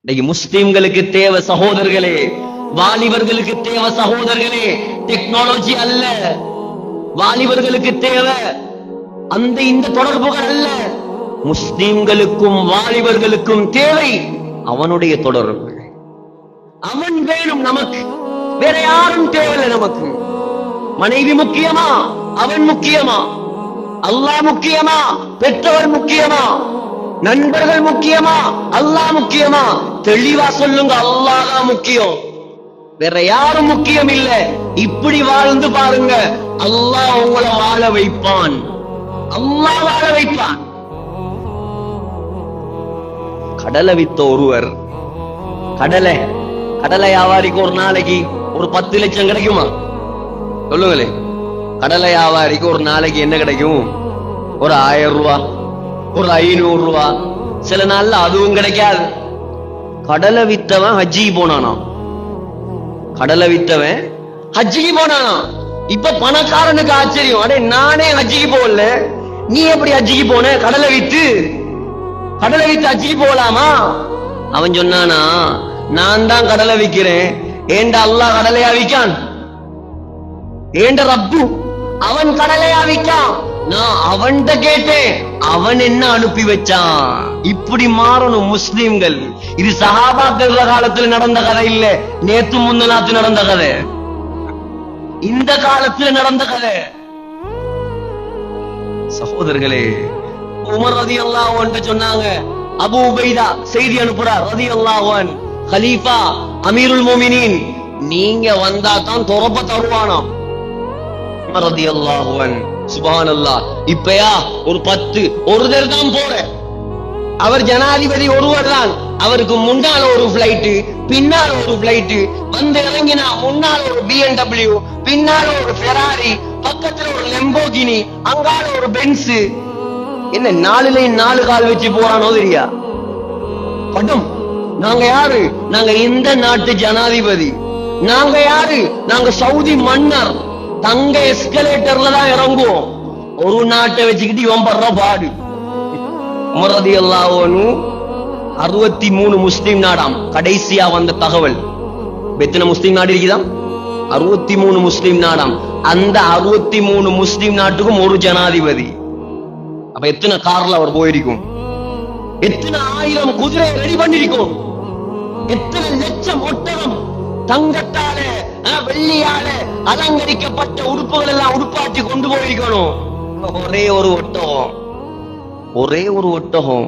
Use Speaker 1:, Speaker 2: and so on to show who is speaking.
Speaker 1: இன்னைக்கு முஸ்லிம்களுக்கு தேவை சகோதரர்களே, வாலிபர்களுக்கு தேவை சகோதரர்களே, டெக்னாலஜி அல்ல. வாலிபர்களுக்கு தேவை அந்த இந்த தொடர்புகள் அல்ல. முஸ்லிம்களுக்கும் வாலிபர்களுக்கும் தேவை அவனுடைய தொடர்பு. அவன் வேணும் நமக்கு, வேற யாரும் தேவையில்லை நமக்கு. மனைவி முக்கியமா, அவன் முக்கியமா? அல்லாஹ் முக்கியமா, பெற்றவர் முக்கியமா, நண்பர்கள் முக்கியமா, அல்லாஹ் முக்கியமா? தெளிவா சொல்லுங்க, அல்லாஹ் தான் முக்கியம், வேற யாரும் முக்கியம் இல்ல. இப்படி வாழ்ந்து பாருங்க, அல்லாஹ் உங்களை வாழ வைப்பான், அல்லாஹ் வாழ வைப்பான். கடலை வித்த ஒருவர், கடலை வியாபாரிக்கு ஒரு நாளைக்கு ஒரு 10 லட்சம் கிடைக்குமா? சொல்லுங்களே. கடலை வியாபாரிக்கு ஒரு நாளைக்கு என்ன கிடைக்கும்? ஒரு 1000 ரூபாய், ஒரு 500 ரூபாய், சில நாள்ல அதுவும் கிடைக்காது. கடலை வித்தவன் ஹஜ்ஜிக்கு போனானா, கடலை வித்தவன் ஹஜ்ஜிக்கு போனானா. இப்ப பணக்காரனுக்கு ஆச்சரியம், அடே நானே ஹஜ்ஜிக்கு போகல, நீ எப்படி ஹஜ்ஜிக்கு போன? கடலை வித்து ஹஜ்ஜிக்கு போகலாமா? அவன் சொன்னானா, நான் தான் கடலை விக்கிறேன், ஏண்ட அல்லாஹ் கடலையா விக்கான்? ஏண்ட ரப்பு அவன் கடலையா விக்கான்? நான் அவன்கிட்ட கேட்டேன், அவன் என்ன அனுப்பி வச்சான். இப்படி மாறணும் முஸ்லிம்கள். இது சஹாபாக்கள் காலத்துல நடந்த கதை இல்ல, நேத்து முந்தநாத்து நடந்த கதை, இந்த காலத்துல நடந்த கதை. சகோதரர்களே, உமர் ரலியல்லாஹு அன்ஹு சொன்னாங்க, அபூ உபைதா செய்தி அனுப்புறார் ரலியல்லாஹு அன்ஹு, கலீஃபா அமீருல் மோமினீன், நீங்க வந்தா தான் தொரப்ப தருவானாம். உமர் ரலியல்லாஹு அன்ஹு, சுப்ஹானல்லாஹ். இப்பயா ஒரு 10 ஒருத்தர் தான் போற, அவர் ஜனாதிபதி ஒருவர் தான், அவருக்கு முன்னால ஒரு பிளைட், பின்னால ஒரு பிளைட், வந்து இறங்கினா முன்னால ஒரு BMW, பின்னால ஒரு ஃபெராரி, பக்கத்துல ஒரு லெம்போகினி, அங்கால ஒரு பென்ஸ். என்ன 4 கால் வச்சு போறானோ தெரியா படம். நாங்க யாரு? நாங்க இந்த நாட்டு ஜனாதிபதி. நாங்க யாரு? நாங்க சவுதி மன்னர். தங்க எஸ்கலேட்டர்ல தான் இறங்குவோம். ஒரு நாட்டை வச்சுக்கிட்டு இவன் படுற பாடு. உமர் ரலியல்லாஹு அன்ஹு 63 முஸ்லிம் நாடாம் கடைசியா வந்த தகவல். எத்தனை முஸ்லிம் நாடு இருக்குதாம்? 63 முஸ்லிம் நாடாம். அந்த 63 முஸ்லிம் நாட்டுக்கும் ஒரு ஜனாதிபதி. அப்ப எத்தனை கார்ல அவர் போயிருக்கும், எத்தனை 1000 குதிரை ரெடி பண்ணிருக்கும், எத்தனை லட்சம் ஒட்டகம் தங்கத்தால வெள்ளியால அலங்கரிக்கப்பட்ட உடுப்புகள் எல்லாம் உடுப்பாட்டி கொண்டு போயிருக்கணும். ஒரே ஒரு ஒட்டகம்